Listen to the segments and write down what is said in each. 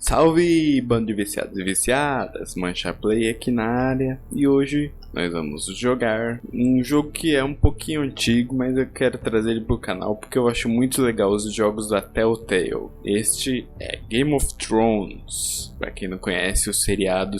Salve, bando de viciados e viciadas, Mancha Play aqui na área, e hoje nós vamos jogar um jogo que é um pouquinho antigo, mas eu quero trazer ele pro canal porque eu acho muito legal os jogos da Telltale. Este é Game of Thrones. Pra quem não conhece o seriado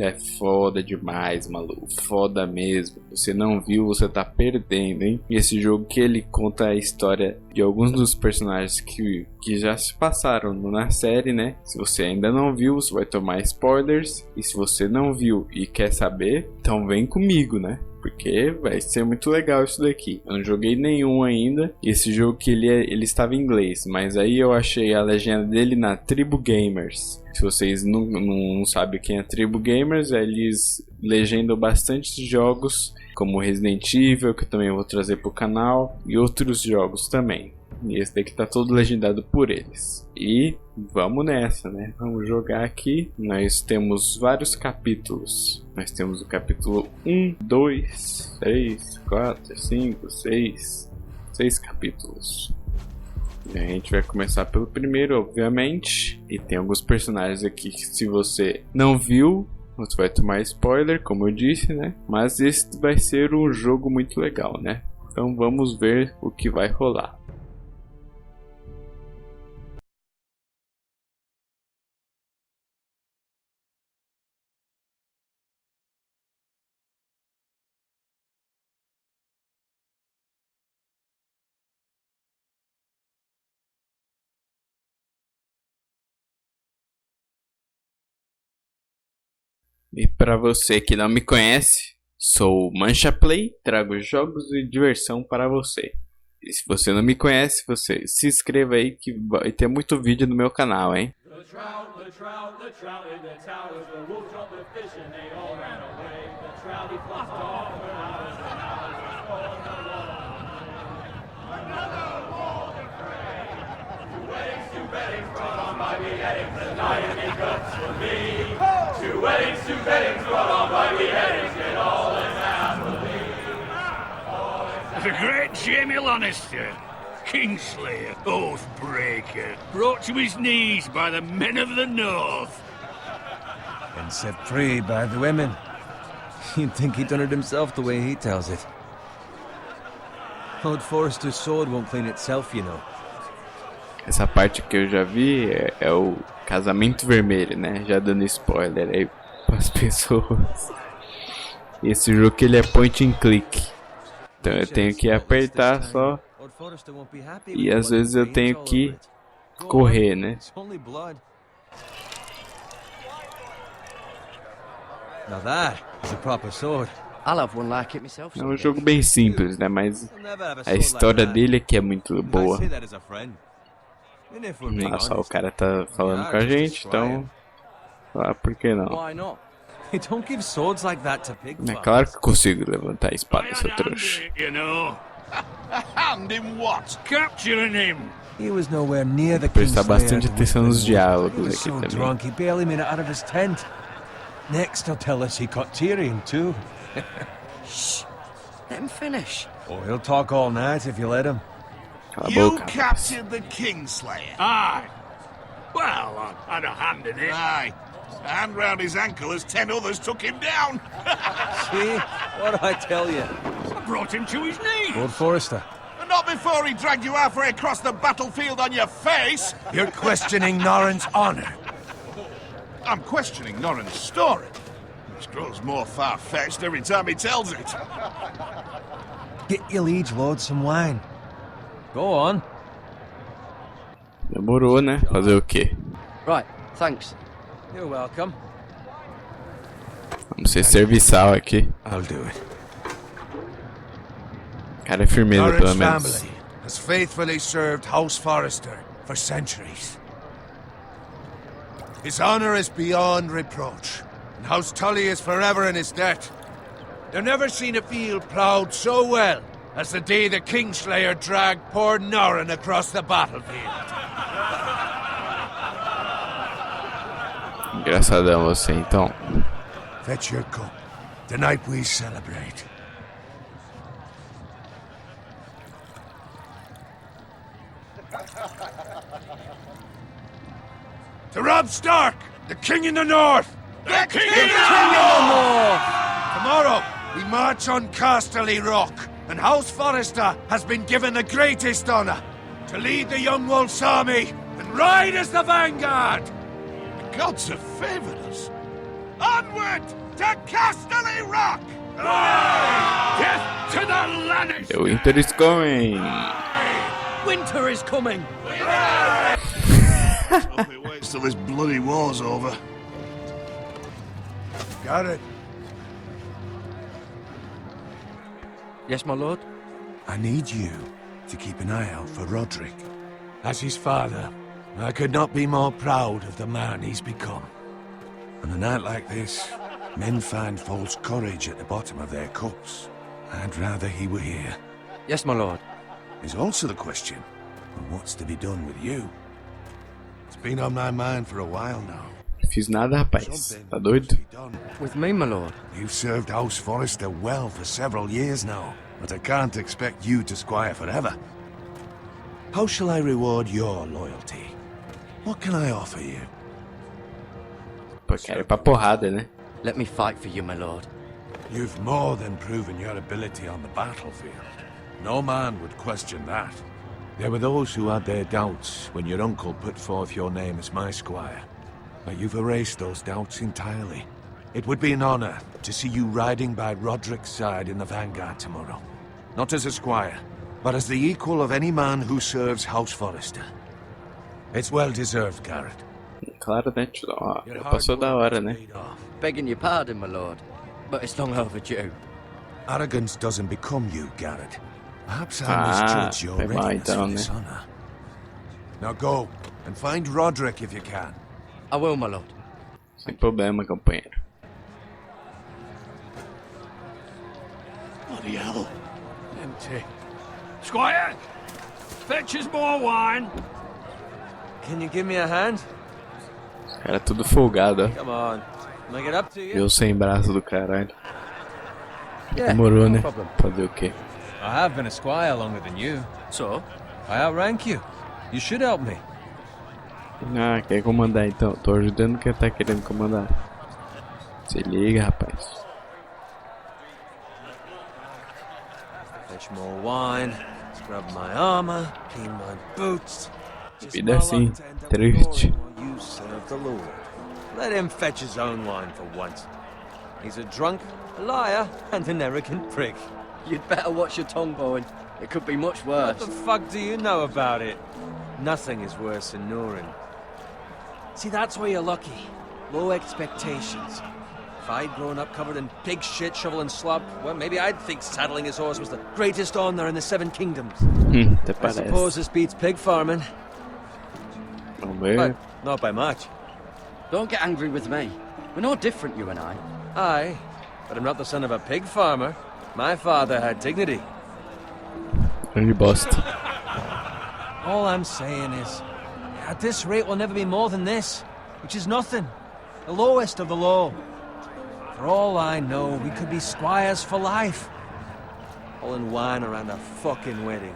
é foda demais, maluco, foda mesmo. Você não viu, você tá perdendo, hein? E esse jogo que ele conta a história de alguns dos personagens que já se passaram na série, né? Se você ainda não viu, você vai tomar spoilers. E se você não viu e quer saber, então vem comigo, né? Porque vai ser muito legal isso daqui. Eu não joguei nenhum ainda. Esse jogo que ele estava em inglês, mas aí eu achei a legenda dele na Tribo Gamers. Se vocês não sabem quem é Tribo Gamers, eles legendam bastante jogos como Resident Evil, que eu também vou trazer pro canal, e outros jogos também. E esse daqui tá todo legendado por eles. E vamos nessa, né? Vamos jogar aqui. Nós temos vários capítulos. Nós temos o capítulo 1, 2, 3, 4, 5, 6. 6 capítulos. E a gente vai começar pelo primeiro, obviamente. E tem alguns personagens aqui que, se você não viu, você vai tomar spoiler, como eu disse, né? Mas esse vai ser um jogo muito legal, né? Então vamos ver o que vai rolar. E para você que não me conhece, sou Mancha Play, trago jogos e diversão para você. E se você não me conhece, você se inscreva aí que vai ter muito vídeo no meu canal, hein? Two weddings brought on by beheadings, get all in happily. The great Jamie Lannister, Kingslayer, Oathbreaker, brought to his knees by the men of the North. And set free by the women. You'd think he'd done it himself the way he tells it. Old Forrester's sword won't clean itself, you know. Essa parte que eu já vi é o casamento vermelho, né? Já dando spoiler aí para as pessoas. Esse jogo que ele é point and click. Então eu tenho que apertar só. E às vezes eu tenho que correr, né? É um jogo bem simples, né? Mas a história dele aqui é muito boa. Nossa, o cara tá falando com a gente, então... Ah, por que não? É claro que consigo levantar a espada, seu trouxa. Prestar bastante atenção nos diálogos aqui também. Next, he'll tell us he caught Tyrion too. Shh, let him finish. Oh, he'll talk all night if you let him. You captured the Kingslayer. Aye. Well, I had a hand in it. Aye. A hand round his ankle as 10 others took him down. See? What'd I tell you? I brought him to his knees. Lord Forrester. And not before he dragged you halfway across the battlefield on your face. You're questioning Norrin's honor. I'm questioning Norrin's story, which grows more far-fetched every time he tells it. Get your liege lord some wine. Go on. Demorou, né? Fazer o quê? Right, thanks. You're welcome. Vamos ser serviçal aqui. I'll do it. Cara é firmeza, pelo Norrin's menos. family has faithfully served House Forrester for centuries. His honor is beyond reproach, and House Tully is forever in his debt. They've never seen a field ploughed so well as the day the Kingslayer dragged poor Norrin across the battlefield. Engraçadão você, então. Fetch your cup. Tonight we celebrate. To Robb Stark, the king in the north! The king King in the North! Tomorrow, we march on Casterly Rock, and House Forrester has been given the greatest honor to lead the Young Wolf's army and ride as the vanguard! The gods have favored us. Onward to Casterly Rock! Death to the Lannisters! The winter is coming. Winter is coming! Hope it waits till this bloody war's over. Garrett, Yes, my lord? I need you to keep an eye out for Roderick. As his father, I could not be more proud of the man he's become. On a night like this, men find false courage at the bottom of their cups. I'd rather he were here. Yes, my lord. There's also the question of what's to be done with you. It's been on my mind for a while now. Fiz nada, rapaz. Tá doido? With me, my lord. You've served House Forrester well for several years now, but I can't expect you to squire forever. How shall I reward your loyalty? What can I offer you? Pô, quero ir pra porrada, né? Let me fight for you, my lord. You've more than proven your ability on the battlefield. No man would question that. There were those who had their doubts when your uncle put forth your name as my squire. But you've erased those doubts entirely. It would be an honor to see you riding by Roderick's side in the vanguard tomorrow. Not as a squire, but as the equal of any man who serves House Forrester. It's well deserved, Garrett. Claro, né? Ó, já passou da hora, né? Begging your pardon, my lord, but it's long overdue. Arrogance doesn't become you, Garrett. Perhaps I Ah, misjudge your foi mal readiness for então, this né? honor. Now go and find Roderick if you can. I will, my lord. Sem problema, companheiro. Bloody hell. Empty. Squire! Fetch us more wine! Can you give me a hand? Cara, tudo folgado, ó. Come on. Make it up to you. Eu sem braço do caralho. Yeah, Demorou, né? no problem. Fazer o quê? I have been a squire longer than you. So? I outrank you. You should help me. Ah, quer comandar então? Tô ajudando quem tá querendo comandar. Se liga, rapaz. Fetch more wine. Scrub my armor. Clean my boots. Just Vida while assim, I tend up triste. the glory while you serve the Lord. Let him fetch his own wine for once. He's a drunk, a liar, and an arrogant prick. You'd better watch your tongue, Bowen. It could be much What worse. the fuck do you know about it? Nothing is worse than Norin. See, that's where you're lucky. Low expectations. If I'd grown up covered in pig shit, shovel and slop, well, maybe I'd think saddling his horse was the greatest honor in the Seven Kingdoms. Até I suppose parece. this beats pig farming, Vamos ver. but not by much. Don't get angry with me. We're no different, you and I. Aye, but I'm not the son of a pig farmer. My father had dignity. Grande bosta. All I'm saying is, at this rate we'll never be more than this, which is nothing. The lowest of the low. For all I know, we could be squires for life. All in wine around a fucking wedding.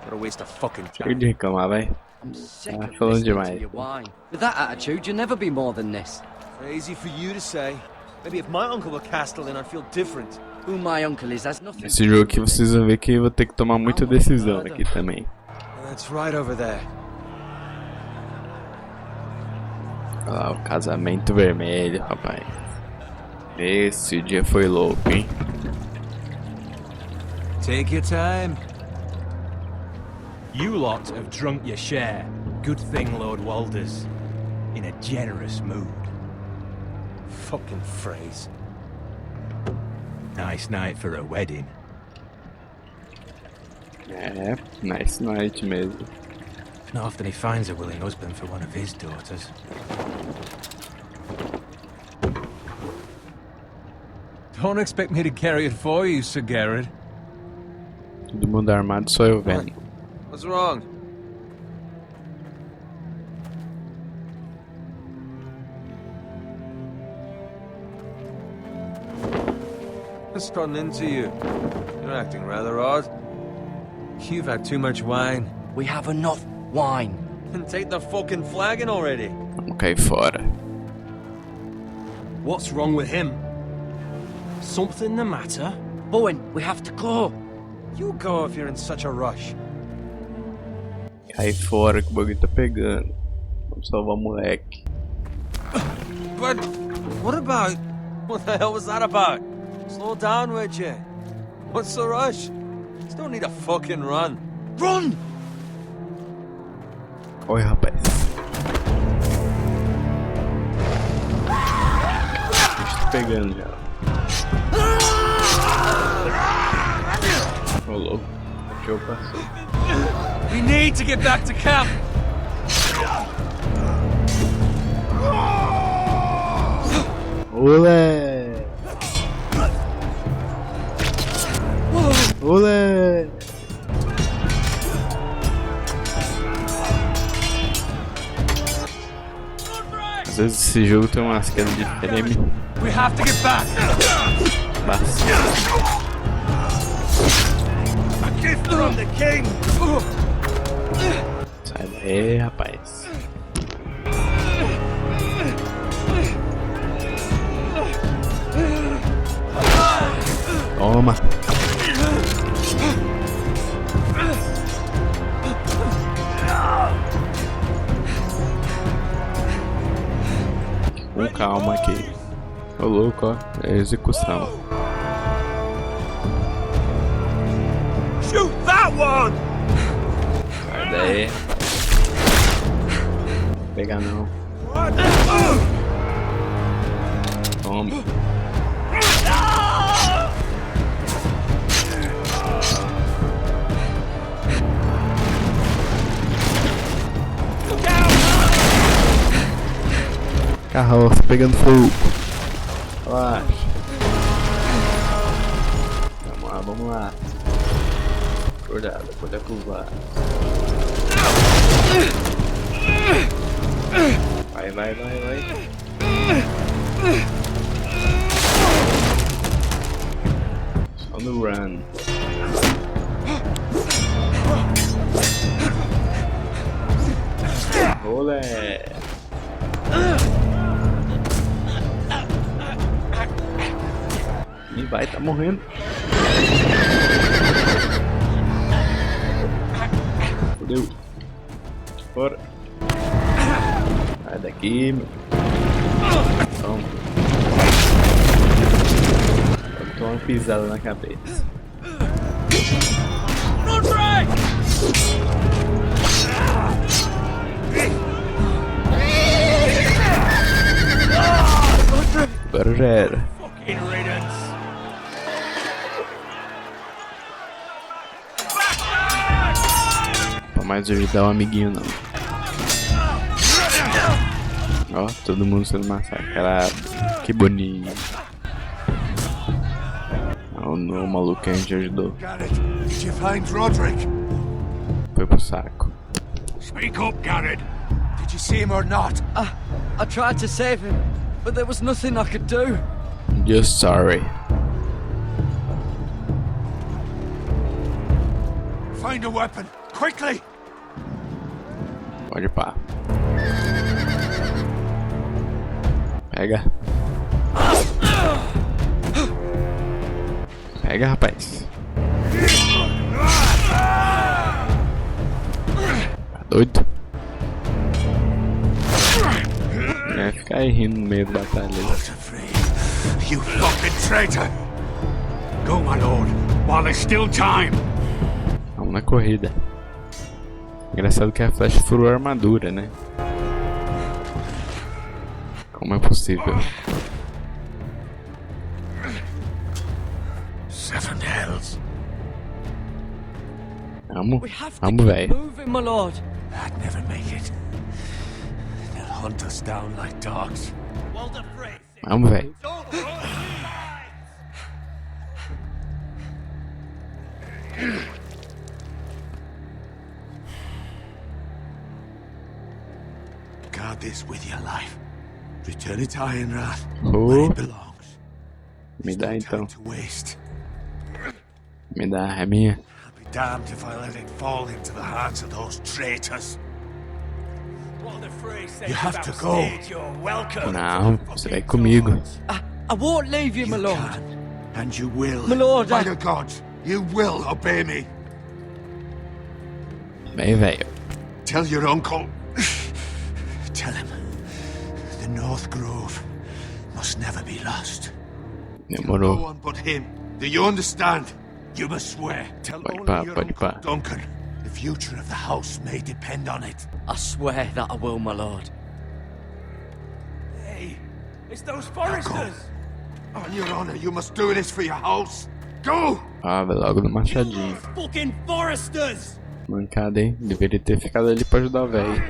What a waste of fucking Chega time. de reclamar, vai. I'm sick Ah, of falando listening demais. to your whine. With that attitude, you'll never be more than this. Easy for you to say. Maybe if my uncle were Castellan, I'd feel different. Who my uncle is has nothing Esse to jogo do aqui with it. vocês vão ver que eu vou ter que tomar muita decisão aqui também. That's right over there. Olha lá, o casamento vermelho, rapaz. Esse dia foi louco, hein? Take your time. You lot have drunk your share. Good thing Lord Walder's in a generous mood. Fucking phrase. Nice night for a wedding. É, nice night mesmo. Not often he finds a willing husband for one of his daughters. Don't expect me to carry it for you, Sir Garrett. Todo mundo armado, só eu vendo. What's wrong? What's gotten into you? You're acting rather odd. You've had too much wine. We have enough wine. And take the fucking flagon already. Vamos cair fora. What's wrong with him? Something the matter? Bowen, we have to go. You go if you're in such a rush. Cai fora que o bagulho tá pegando. Vamos salvar o moleque. But what about? What the hell was that about? Slow down, would you? What's the rush? You don't need a fucking run. Run! Oi, rapaz. Estou pegando já. Ô, louco. Aqui eu passei. We need to get back to camp. Olé! Olé! Às vezes esse jogo tem umas quedas de frame. We have to get back. A gift from the king. Sai daí, rapaz. Toma. Com calma aqui. Ô louco, ó. É execução. Shoot that one! Sai daí. Não pegar não. Toma. Carroça pegando fogo. Relaxa. Vamos lá. Cuidado, pode pular. Vai. Só no run. Olé. E vai, tá morrendo. Fodeu. Fora. Sai daqui, meu. Toma. Toma uma pisada na cabeça. Agora já era. Pra mais ajudar o amiguinho não. Ó, todo mundo sendo massacrado. Que bonito. O maluco que a gente ajudou. Did you find Roderick? Foi pro saco. Speak up, Garrett. Did you see him or not? I tried to save him, but there was nothing I could do. Just sorry. Find a weapon, quickly! Pode pá. Pega. Pega, rapaz. Tá doido? É, ficar aí rindo no meio da batalha. You fucking traitor! Go, my lord, while there's still time. Vamos na corrida. Engraçado que a flecha furou a armadura, né? Como é possível? Seven hells. Vamos, We have to vamos, keep velho. moving, my lord. I'd never make it. They'll hunt us down like dogs. Vamos, velho. Guard this with your life. Return it to Ironrath, Oh. where it belongs. Me dá então. Time to waste. Me dá, é minha. I'll be damned if I let it fall into the hands of those traitors. You have to go. Não, você vai comigo. I won't leave you, my You lord. can, and you will. My lord, By the gods, you will obey me. Bem, velho. Tell your uncle. Tell him the North Grove must never be lost. No Demorou. one but him. Do you understand? You must swear. Tell Pode only pá, your pode uncle pá. Duncan. The future of the house may depend on it. I swear that I will, my lord. Hey, it's those Go. foresters! On your honor, you must do this for your house. Go! Ah, vai logo no machadinho. Fucking foresters! Mancada, hein? Deveria ter ficado ali pra ajudar o velho.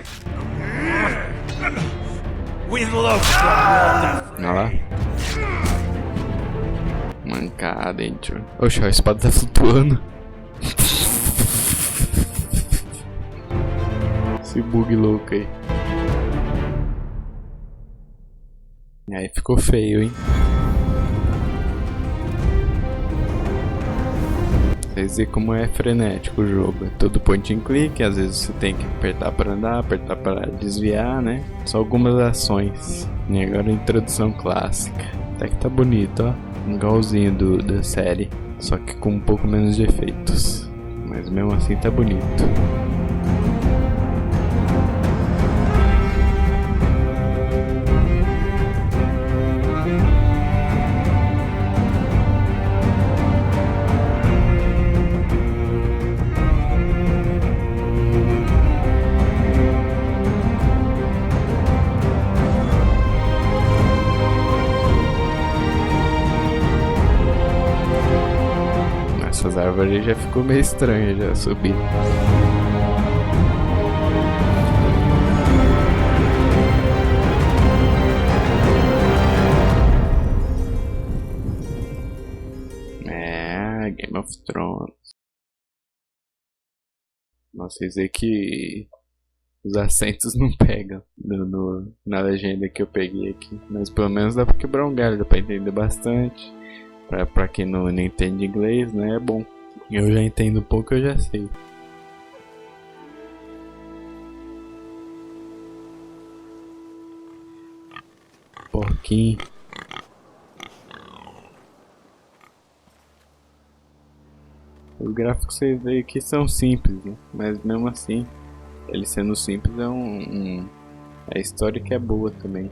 With love from Olha lá. Mancada, hein, tio. Oxe, a espada tá flutuando. Esse bug louco aí. E aí ficou feio, hein? Vocês veem como é frenético o jogo. É todo point and click, às vezes você tem que apertar para andar, apertar para desviar, né? Só algumas ações. E agora a introdução clássica. Até que tá bonito, ó. Igualzinho da série, só que com um pouco menos de efeitos. Mas mesmo assim tá bonito. Essas árvores já ficou meio estranha já subir. É, Game of Thrones. Nossa, vocês veem que os acentos não pegam na legenda que eu peguei aqui. Mas pelo menos dá pra quebrar um galho, dá pra entender bastante. Pra quem não entende inglês, né, é bom. Eu já entendo um pouco, eu já sei. Porquinho. Os gráficos que vocês veem aqui são simples, né? Mas mesmo assim, ele sendo simples é a história que é boa também.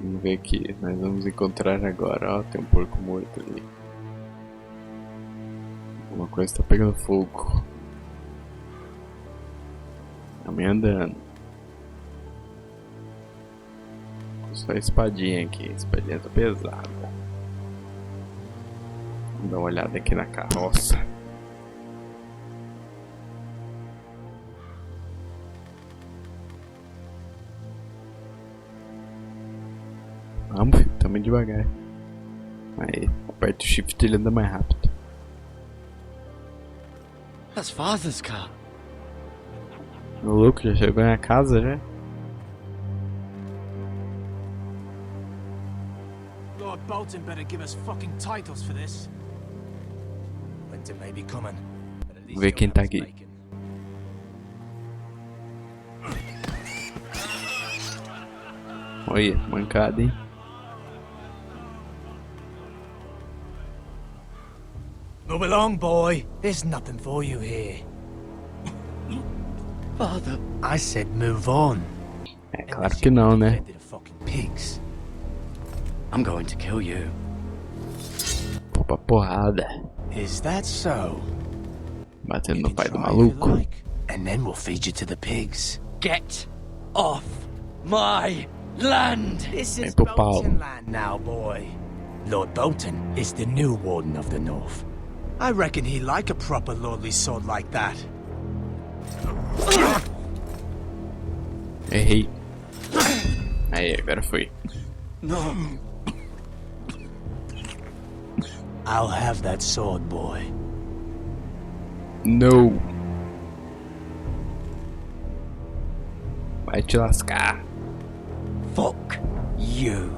Vamos ver aqui, nós vamos encontrar agora, ó, tem um porco morto ali. Alguma coisa tá pegando fogo. Tá me andando. Só a espadinha aqui, a espadinha tá pesada. Vamos dar uma olhada aqui na carroça. Vamos, filho, tamo devagar. Aí, aperta o shift e ele anda mais rápido. That's father's car. O louco já chegou na casa já? Lord Bolton better give us fucking titles for this. Winter may be coming, but at least Vamos ver quem tá aqui. Olha, mancada, hein? Move along, boy. There's nothing for you here. Father, I said move on. É claro que não, né? The fucking pigs. I'm going to kill you. Pô, pra porrada. Is that so? Batendo no pai do Try if you maluco. like, and then we'll feed you to the pigs. Get off my land! This Vem is pro pau. Bolton land now, boy. Lord Bolton is the new Warden of the North. I reckon he'd like a proper lordly sword like that. Errei. Aí, agora foi. No. I'll have that sword, boy. No. Vai te lascar. Fuck you.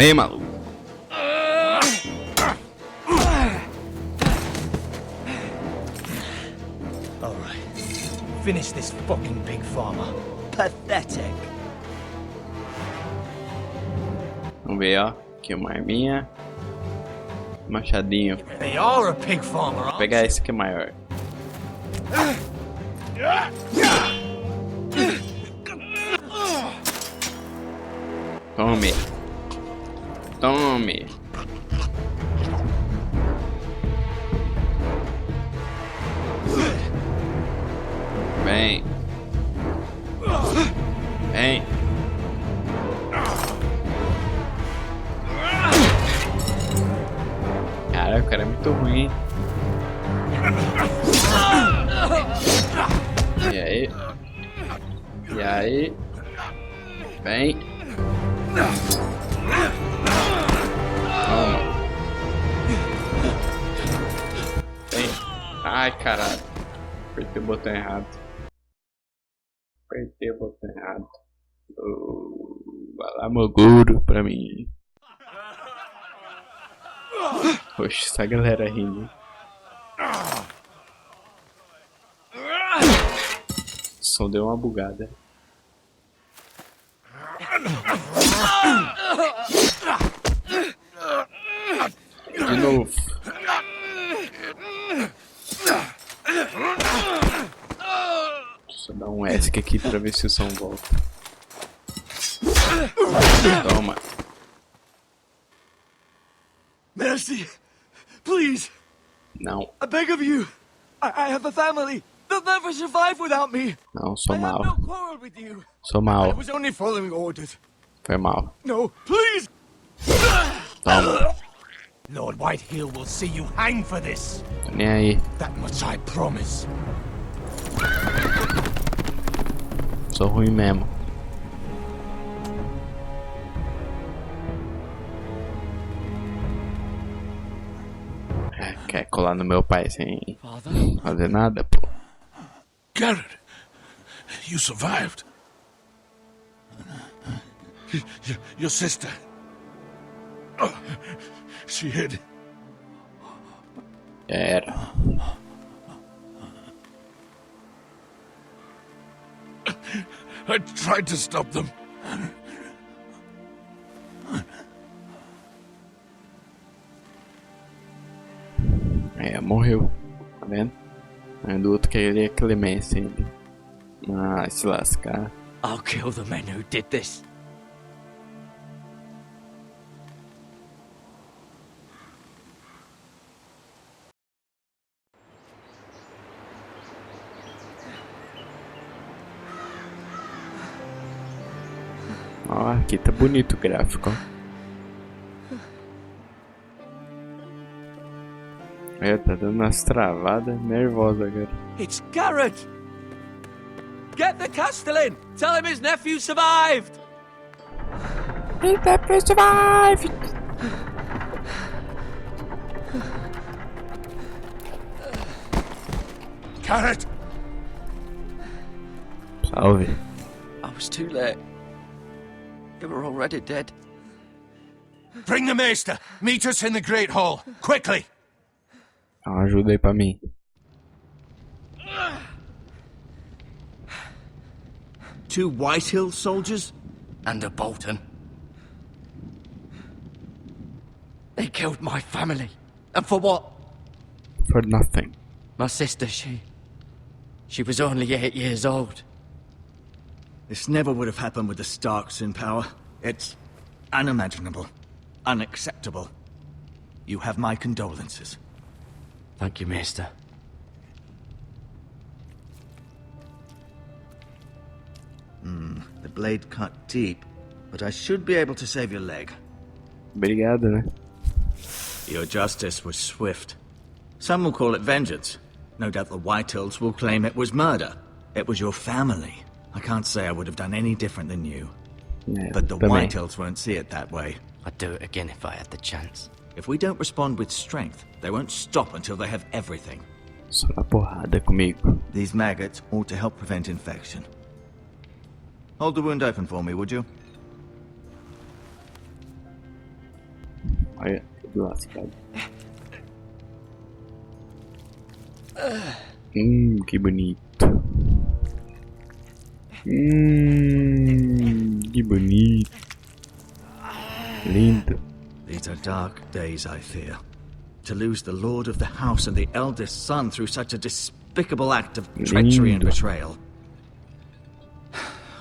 Vem, maluco. Alright. Finish this fucking pig farmer. Pathetic. Vamos ver, ó. Aqui uma arminha. Machadinho. They are a pig farmer, Vou aren't pegar esse que é maior. Tome. Tome. Vem. Vem. Cara, o cara é muito ruim. E aí? E aí? Vem. Toma. Vem. Ai, caralho. Apertei o botão errado. Apertei o botão errado. Vai lá, Moguro, pra mim. Oxe, essa galera rindo. O som deu uma bugada. De novo. Deixa eu dar um ESC aqui pra ver se o som volta. Toma. Mercy! Please! Não. I beg of you! I have a family! They'll never survive without me! Não, sou I have mal. no quarrel with you! Sou I mal. was only following orders. Foi mal. No, please! Toma. Lord Whiteheel will see you hang for this. Tô nem aí. That much I promise. Sou ruim mesmo. Quer colar no meu pai sem fazer nada, pô? Garrett, you survived. Your sister. Oh, she hid. Era. I tried to stop them. É, morreu. Tá vendo? Aí do outro queria clemência ele. Ah, se lascar. I'll kill the men who did this. Ó, aqui tá bonito o gráfico, ó. É, tá dando umas travadas nervosas agora. It's Garrett! Get the Castellan! Tell him his nephew survived! His nephew survived! Garrett! Salve. I was too late. They were already dead. Bring the maester. Meet us in the Great Hall. Quickly. Dá uma ajuda aí pra mim. Two Whitehill soldiers? And a Bolton. They killed my family. And for what? For nothing. My sister, she was only 8 years old. This never would have happened with the Starks in power. It's unimaginable. Unacceptable. You have my condolences. Thank you, Maester. The blade cut deep, but I should be able to save your leg. Obrigado, né? Your justice was swift. Some will call it vengeance. No doubt the Whitehills will claim it was murder. It was your family. I can't say I would have done any different than you. É, But the também. Whitehills won't see it that way. I'd do it again if I had the chance. If we don't respond with strength, they won't stop until they have everything. Só na porrada comigo. These maggots ought to help prevent infection. Hold the wound open for me, would you? Olha, tudo lascado. Que bonito. Que bonito. Lindo. These are dark days, I fear. To lose the lord of the house and the eldest son through such a despicable act of treachery and betrayal.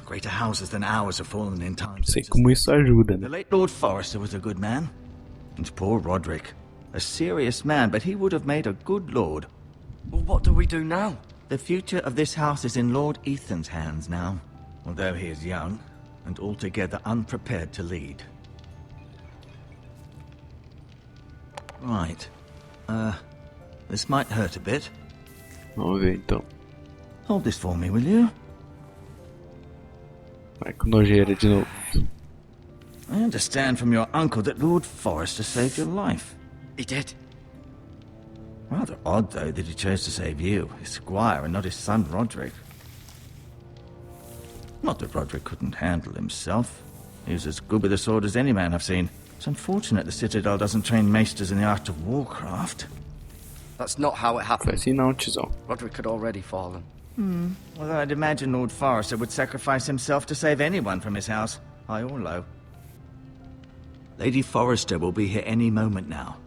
Greater houses than ours have fallen in time. Sei como isso ajuda, The né? late Lord Forrester was a good man. And poor Roderick. A serious man, but he would have made a good lord. Well, what do we do now? The future of this house is in Lord Ethan's hands now. Although he is young, and altogether unprepared to lead. Right. This might hurt a bit. Vamos ver então. Hold this for me, will you? Vai com nojeira de novo. I understand from your uncle that Lord Forrester saved your life. He did. Rather odd, though, that he chose to save you, his squire, and not his son Roderick. Not that Roderick couldn't handle himself. He was as good with a sword as any man I've seen. It's unfortunate the Citadel doesn't train maesters in the art of warcraft. That's not how it Foi happened. assim não, tizão. Roderick had already fallen. Although I'd imagine Lord Forrester would sacrifice himself to save anyone from his house, high or low. Lady Forrester will be here any moment now.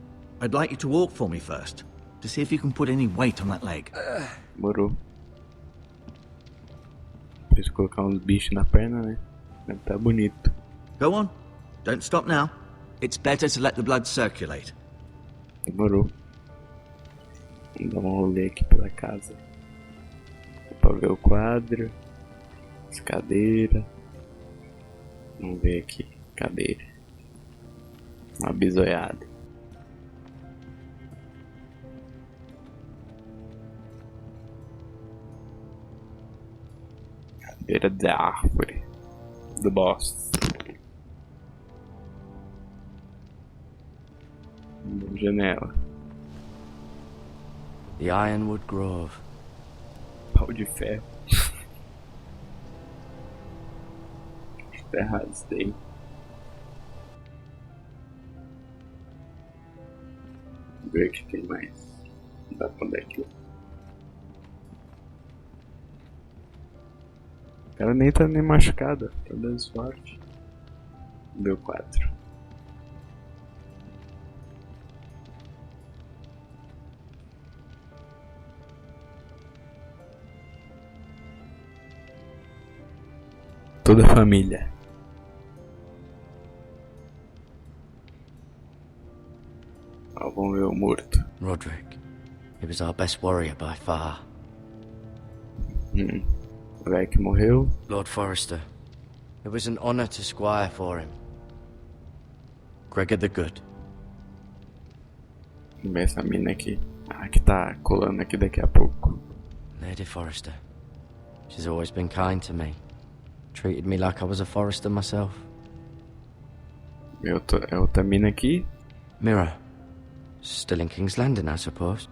I'd like you to walk for me first, to see if you can put any weight on that leg. Morou. Preciso colocar uns bichos na perna, né? Deve tá bonito. Go on. Don't stop now. It's better to let the blood circulate. Demorou. Vamos dar um rolê aqui pela casa. Dá pra ver o quadro. As cadeiras. Vamos ver aqui. Cadeira. Uma bisoiada. Cadeira de árvore. Do boss. Janela. The Ironwood Grove. Pau de ferro. Acho que tá errado isso daí. Vamos ver o que tem mais. Não dá pra andar aqui. O cara nem tá nem machucado. Tá dando sorte. Deu 4. Toda a família. Vamos ver o morto. Roderick. He was our best warrior by far. O velho que morreu. Lord Forrester. It was an honor to squire for him. Gregor the Good. Vamos ver essa mina aqui. Que tá colando aqui daqui a pouco. Lady Forrester. She's always been kind to me. Treated me like I was a Forrester myself. É outra mina aqui. Mirror. Still in King's Landing, I suppose.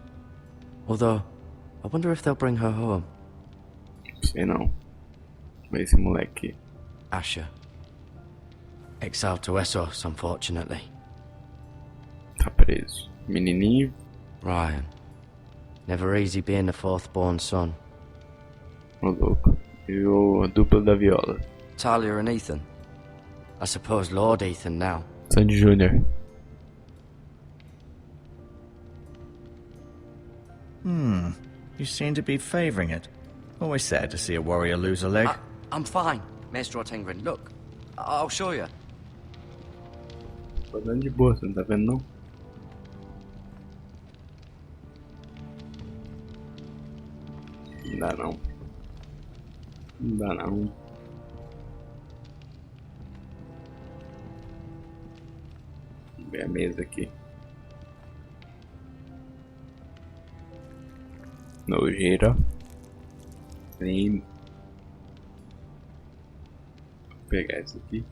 Although, I wonder if they'll bring her home. Sei não. Vê esse moleque. Asher. Exiled to Essos, unfortunately. Tá preso. Menininho. Ryan. Never easy being the fourth-born son. Ô louco. E a dupla da viola. Talia and Ethan. I suppose Lord Ethan now. Sandy Jr. You seem to be favoring it. Always sad to see a warrior lose a leg. I'm fine, Maestro Tengrin. Look, I'll show you. Tô andando de boa, você não tá vendo não? Não dá não. Não dá não. Vamos ver a mesa aqui. Nojeira. Lindo. Vou pegar isso aqui.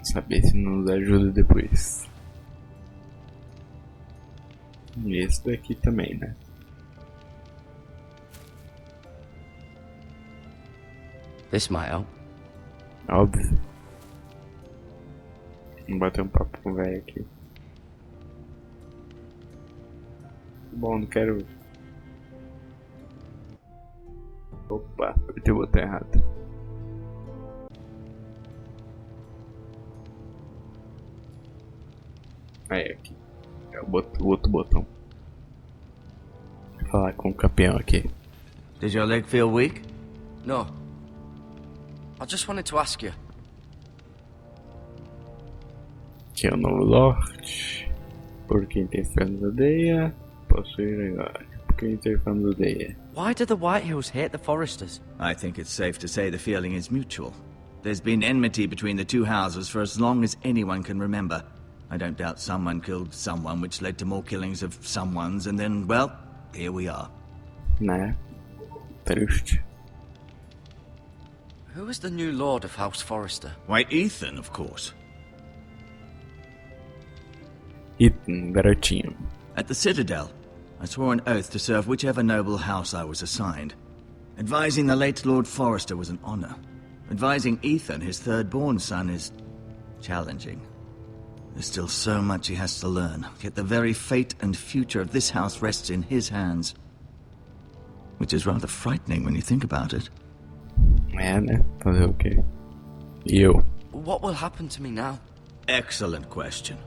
Saber se nos ajuda depois. E esse daqui também, né? This might help. Óbvio. Vamos bater um papo com o velho aqui. Bom, não quero... Opa, apertei o botão errado. Aí, aqui. É o outro botão. Vou falar com o campeão aqui. Does your leg feel weak? No. I just wanted to ask you. Aqui é o novo Lorde. Por quem tem fé nos odeia. Posso ir agora. Por quem tem fé nos odeia. Why do the Whitehills hate the Foresters? I think it's safe to say the feeling is mutual. There's been enmity between the two houses for as long as anyone can remember. I don't doubt someone killed someone, which led to more killings of someones, and then, well, here we are. Né? Triste. Who is the new Lord of House Forrester? Why, Ethan, of course. Ethan, garotinho. At the Citadel, I swore an oath to serve whichever noble house I was assigned. Advising the late Lord Forrester was an honor. Advising Ethan, his third-born son, is challenging. There's still so much he has to learn, yet the very fate and future of this house rests in his hands. Which is rather frightening when you think about it. É, né? Fazer o quê? E eu? What will happen to me now? Excellent question.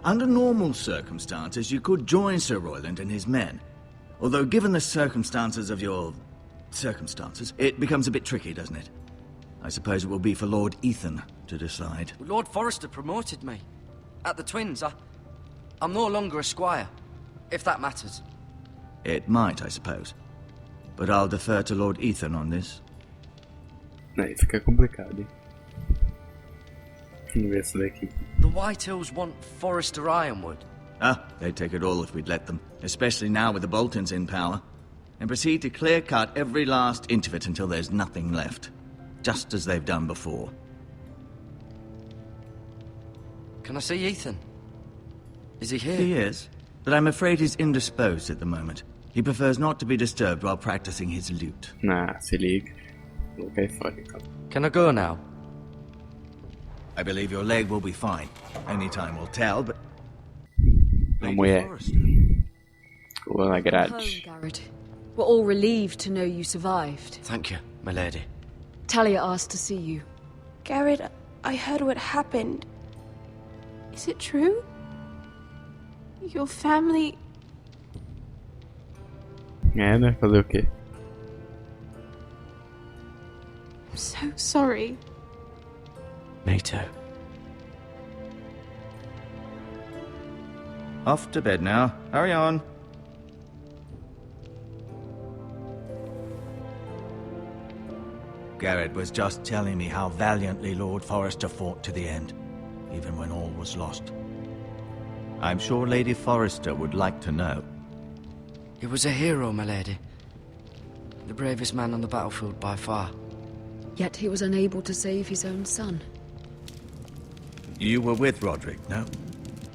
Under normal circumstances, you could join Sir Royland and his men. Although given the circumstances of your... circumstances, it becomes a bit tricky, doesn't it? I suppose it will be for Lord Ethan to decide. Lord Forrester promoted me. At the Twins, I'm no longer a squire, if that matters. It might, I suppose. But I'll defer to Lord Ethan on this. Aí fica complicado, hein? Vamos ver essa daqui. The Whitehills want Forrester Ironwood. Ah, they'd take it all if we'd let them. Especially now with the Boltons in power. And proceed to clear-cut every last inch of it until there's nothing left. Just as they've done before. Can I see Ethan? Is he here? He is, but I'm afraid he's indisposed at the moment. He prefers not to be disturbed while practicing his lute. Ah, se liga. Vou cair fora então. Can I go now? I believe your leg will be fine. Only time will tell, but... A mulher. Vou na Home, grade. Garrett. We're all relieved to know you survived. Thank you, my lady. Talia asked to see you. Garrett, I heard what happened. Is it true? Your family... É, né? Fazer o quê? I'm so sorry. Me too. Off to bed now. Hurry on. Garrett was just telling me how valiantly Lord Forrester fought to the end, even when all was lost. I'm sure Lady Forrester would like to know. He was a hero, my lady. The bravest man on the battlefield by far. Yet he was unable to save his own son. You were with Roderick, no?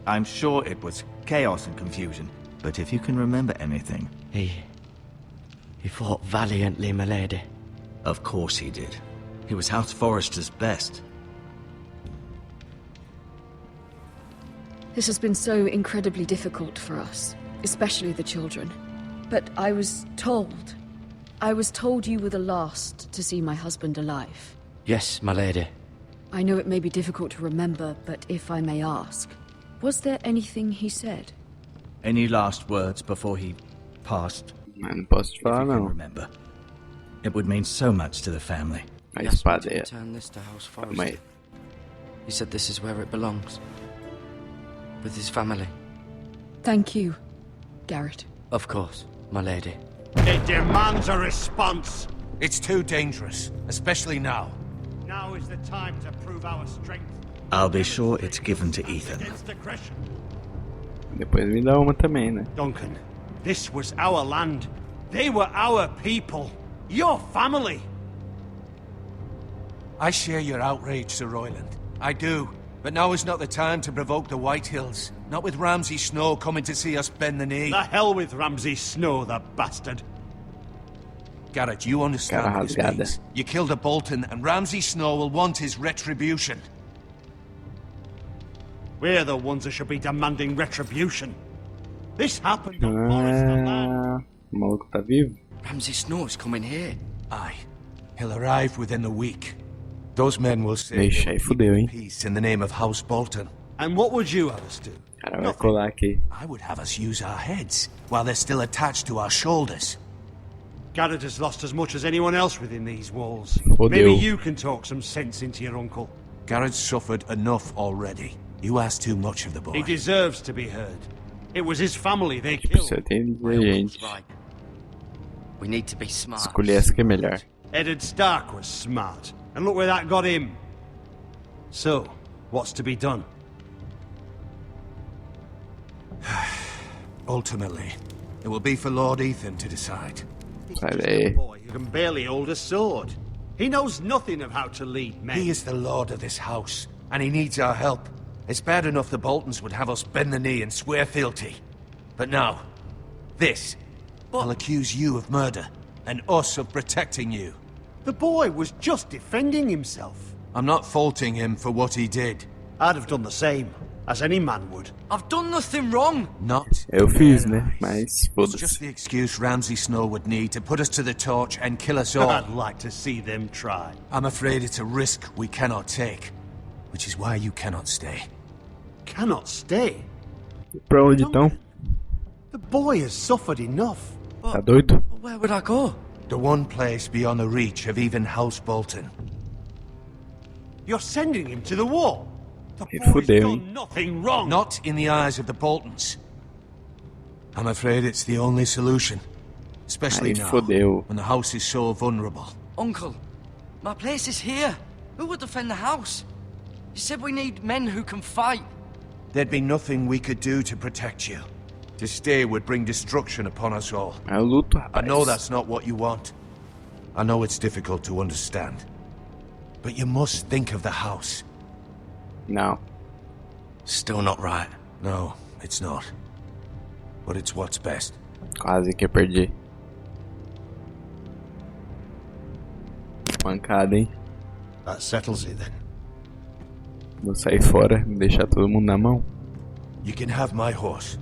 I'm sure it was chaos and confusion, but if you can remember anything... He fought valiantly, my lady. Of course he did. He was House Forrester's best. This has been so incredibly difficult for us, especially the children. But I was told you were the last to see my husband alive. Yes, my lady. I know it may be difficult to remember, but if I may ask, was there anything he said? Any last words before he passed? Mas não posso te If falar, you can não. remember. It would mean so much to the family. A He asked me espada to é... return this to House Forrester. Mas... He said this is where it belongs. With his family. Thank you, Garrett. Of course, my lady. It demands a response. It's too dangerous, especially now. Now is the time to prove our strength. I'll be sure it's given to Ethan. Against aggression. Depois me dá uma também, né? Duncan, this was our land. They were our people. Your family. I share your outrage, Sir Royland. I do. But now is not the time to provoke the Whitehills. Not with Ramsay Snow coming to see us bend the knee. The hell with Ramsay Snow, the bastard. Garrett, you understand Cara what this rasgada. means. You killed a Bolton, and Ramsay Snow will want his retribution. We're the ones that should be demanding retribution. This happened on Forester land. O maluco tá vivo? Ramsay Snow's coming here. Aye. He'll arrive within a week. Those men will say Deixe, aí fudeu, hein? peace in the name of House Bolton. And what would you have us do? Cara, vai colar aqui. I would have us use our heads while they're still attached to our shoulders. Garrett has lost as much as anyone else within these walls. Fodeu. Maybe you can talk some sense into your uncle. Garrett's suffered enough already. You ask too much of the boy. He deserves to be heard. It was his family they killed. Precisa ter inteligente. Right. We need to be smart. Escolher essa que é melhor. Eddard Stark was smart, and look where that got him. So, what's to be done? Ultimately, it will be for Lord Ethan to decide. Sai Just daí. a boy who can barely hold a sword. He knows nothing of how to lead men. He is the lord of this house, and he needs our help. It's bad enough the Boltons would have us bend the knee and swear fealty. But now, this. I'll accuse you of murder, and us of protecting you. The boy was just defending himself. I'm not faulting him for what he did. I'd have done the same, as any man would. I've done nothing wrong. Not Eu fiz, né? Mas It's foda-se. just the excuse Ramsay Snow would need to put us to the torch and kill us all. I'd like to see them try. I'm afraid it's a risk we cannot take, which is why you cannot stay. Cannot stay. Pra onde então? The boy has suffered enough. Tá doido? Where would I go? The one place beyond the reach of even House Bolton. You're sending him to the wall. The He boy's fudeu, done hein? nothing wrong. Not in the eyes of the Boltons. I'm afraid it's the only solution. Especially Aí now, fodeu. when the house is so vulnerable. Uncle, my place is here. Who would defend the house? You said we need men who can fight. There'd be nothing we could do to protect you. To stay would bring destruction upon us all. É o luto, I rapaz. know that's not what you want. I know it's difficult to understand. But you must think of the house. Não. Still not right. No, it's not. But it's what's best. Quase que eu perdi. Mancada, hein? That settles it then. Vou sair fora e deixar todo mundo na mão. You can have my horse,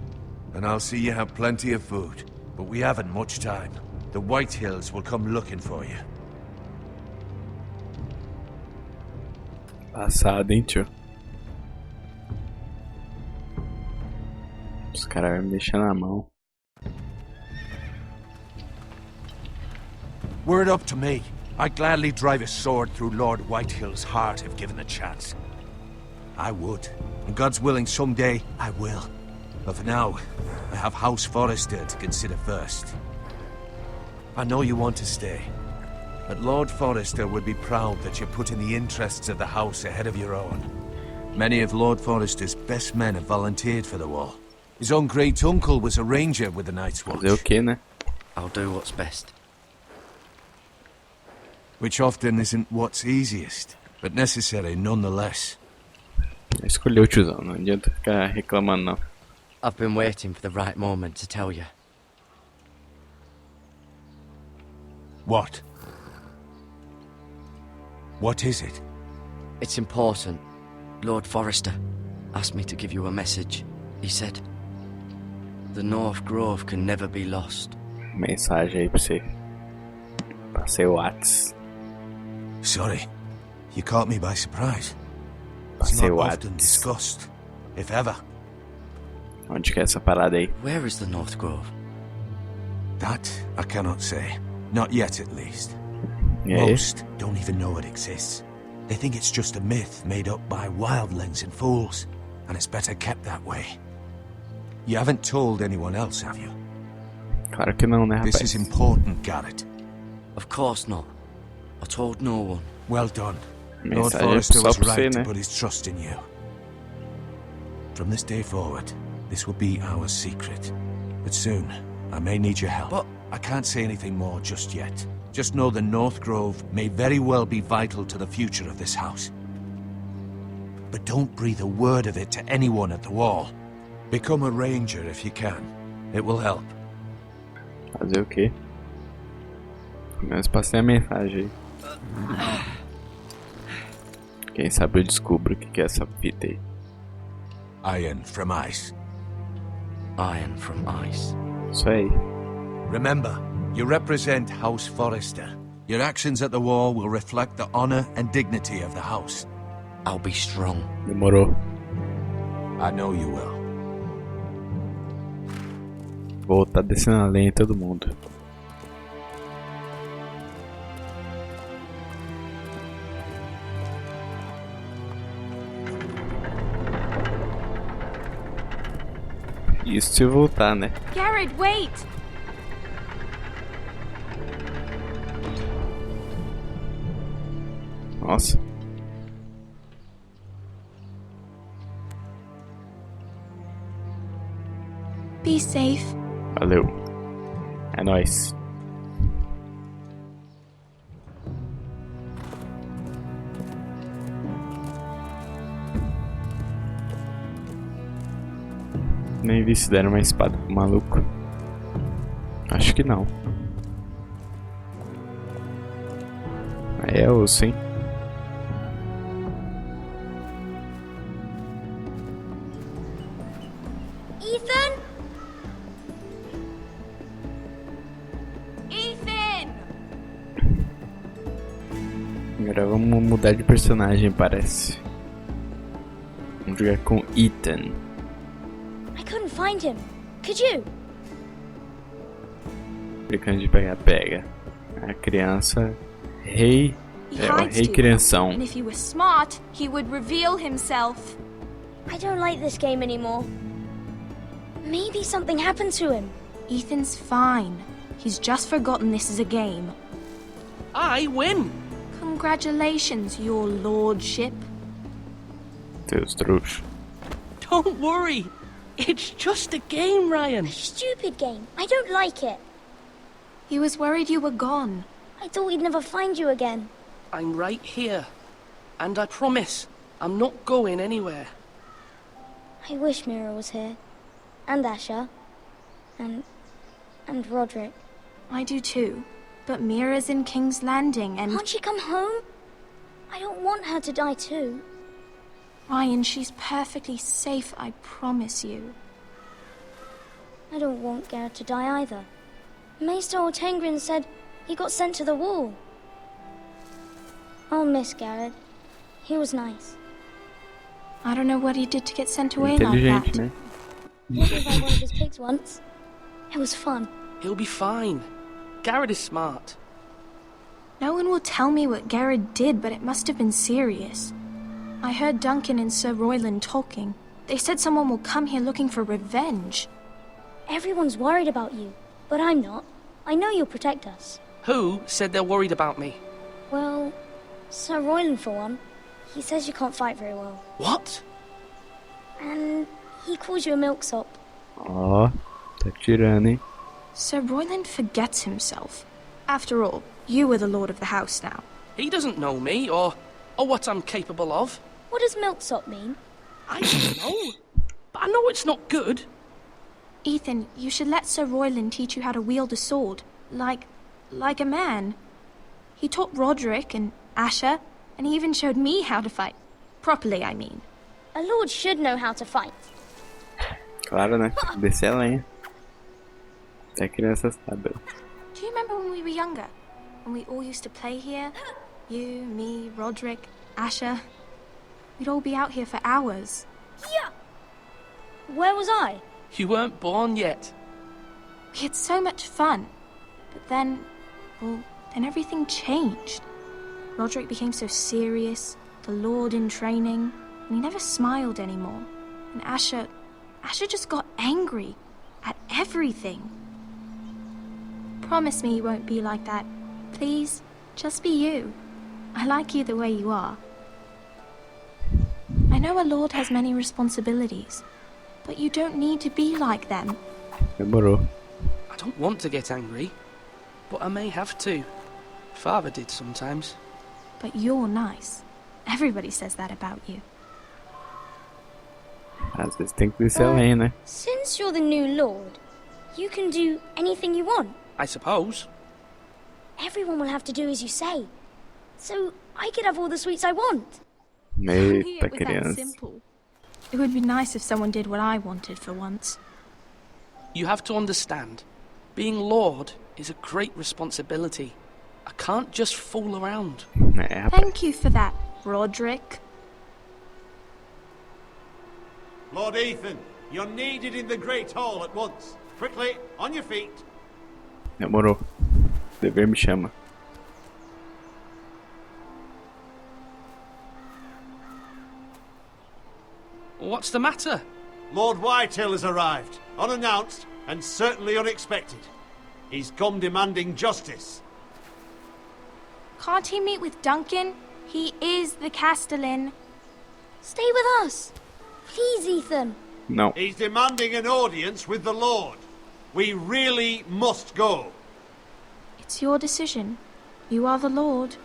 and I'll see you have plenty of food. But we haven't much time. The White Hills will come looking for you. Passado, hein, tio? Os caras vão me deixar na mão. Were it up to me, I'd gladly drive a sword through Lord Whitehill's heart if given the chance. I would. And God's willing, someday I will. But for now, I have House Forester to consider first. I know you want to stay, but Lord Forester would be proud that you're putting the interests of the house ahead of your own. Many of Lord Forester's best men have volunteered for the war. His own great-uncle was a ranger with the Night's Watch. Fazer o que, né? I'll do what's best. Which often isn't what's easiest, but necessary nonetheless. Escolheu o tiozão, não adianta ficar reclamando não. I've been waiting for the right moment to tell you. What? What is it? It's important. Lord Forester asked me to give you a message. He said, the North Grove can never be lost. Mensagem aí pra você. Passei o Whats. Sorry, you caught me by surprise. It's Passei not o often Whats. discussed, if ever. Onde que é essa parada aí? Where is the North Grove? That I cannot say. Not yet, at least. E aí? Most don't even know it exists. They think it's just a myth made up by wildlings and fools, and it's better kept that way. You haven't told anyone else, have you? Claro que não, né, rapaz? This is important, Garrett. Of course not. I told no one. Well done. Lord Mensagem Forester só was pra você, right to né? put his trust in you. From this day forward, this will be our secret. But soon, I may need your help. But- I can't say anything more just yet. Just know the North Grove may very well be vital to the future of this house. But don't breathe a word of it to anyone at the wall. Become a ranger if you can. It will help. Fazer o quê? Pelo menos passei a mensagem aí. Quem sabe eu descubro o que é essa fita aí. Iron from ice. Iron from ice. Isso aí. Remember, you represent House Forrester. Your actions at the war will reflect the honor and dignity of the house. I'll be strong. Demorou. I know you will. Vou tá descendo a lenha em todo mundo. Isso se eu voltar, né? Garrett, wait! Nossa. Be safe. Valeu. É nóis. Nem vi se deram uma espada pro maluco. Acho que não. É osso, hein? Ethan? Ethan! Agora vamos mudar de personagem, parece. Vamos jogar com Ethan. I couldn't find him. Could you? Brincando de pega-pega. A criança... Rei... É o rei crianção. And if he was smart, he would reveal himself. I don't like this game anymore. Maybe something happened to him. Ethan's fine. He's just forgotten this is a game. I win! Congratulations, your lordship. Teus trouxas. Don't worry. It's just a game, Ryan. Stupid game. I don't like it. He was worried you were gone. I thought we'd never find you again. I'm right here. And I promise, I'm not going anywhere. I wish Mira was here. And Asher. And Roderick. I do too. But Mira's in King's Landing and... Can't she come home? I don't want her to die too. Ryan, she's perfectly safe, I promise you. I don't want Garrett to die either. Maester Ortengrin said he got sent to the wall. I'll miss Garrett. He was nice. I don't know what he did to get sent away like Inteligente, that. né? He gave out one of his pigs once. It was fun. He'll be fine. Garrett is smart. No one will tell me what Garrett did, but it must have been serious. I heard Duncan and Sir Royland talking. They said someone will come here looking for revenge. Everyone's worried about you, but I'm not. I know you'll protect us. Who said they're worried about me? Well, Sir Royland for one. He says you can't fight very well. What? And he calls you a milksop. Ó, tá tirando, hein? Sir Royland forgets himself. After all, you are the lord of the house now. He doesn't know me, or what I'm capable of. What does milksop mean? I don't know. But I know it's not good. Ethan, you should let Sir Royland teach you how to wield a sword. Like a man. He taught Roderick and Asher, and he even showed me how to fight. Properly, I mean. A lord should know how to fight. Claro, né? Descer a lenha. Até a criança sabe. Do you remember when we were younger? When we all used to play here? You, me, Roderick, Asher. We'd all be out here for hours. Yeah. Where was I? You weren't born yet. We had so much fun. But then, well, then everything changed. Roderick became so serious, the Lord in training, and he never smiled anymore. And Asher just got angry at everything. Promise me you won't be like that. Please, just be you. I like you the way you are. I know a lord has many responsibilities, but you don't need to be like them. Demorou. I don't want to get angry, but I may have to. Father did sometimes. But you're nice. Everybody says that about you. Às vezes tem que descer a lenha, né? Since you're the new lord, you can do anything you want. I suppose. Everyone will have to do as you say. So I could have all the sweets I want. Eita, It was that criança. simple. It would be nice if someone did what I wanted for once. You have to understand, being Lord is a great responsibility. I can't just fool around. Thank you for that, Roderick. Lord Ethan, you're needed in the Great Hall at once. Quickly, on your feet. Demorou. Dever me chama. What's the matter? Lord Whitehill has arrived, unannounced and certainly unexpected. He's come demanding justice. Can't he meet with Duncan? He is the Castellan. Stay with us. Please, Ethan. No. He's demanding an audience with the Lord. We really must go. It's your decision. You are the Lord.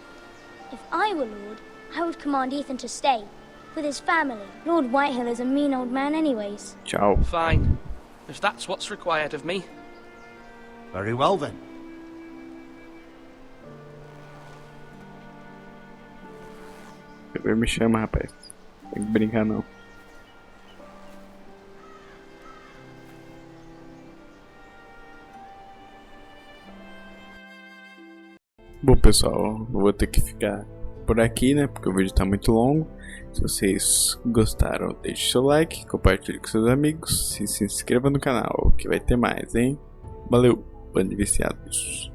If I were Lord, I would command Ethan to stay. With his family. Lord Whitehill is a mean old man anyways. Ciao. Fine. If that's what's required of me. Very well then. Dever me chama, rapaz. Tem que brincar não. Bom pessoal, eu vou ter que ficar por aqui, né, porque o vídeo tá muito longo. Se vocês gostaram, deixe seu like, compartilhe com seus amigos e se inscreva no canal, que vai ter mais, hein. Valeu, bando de viciados.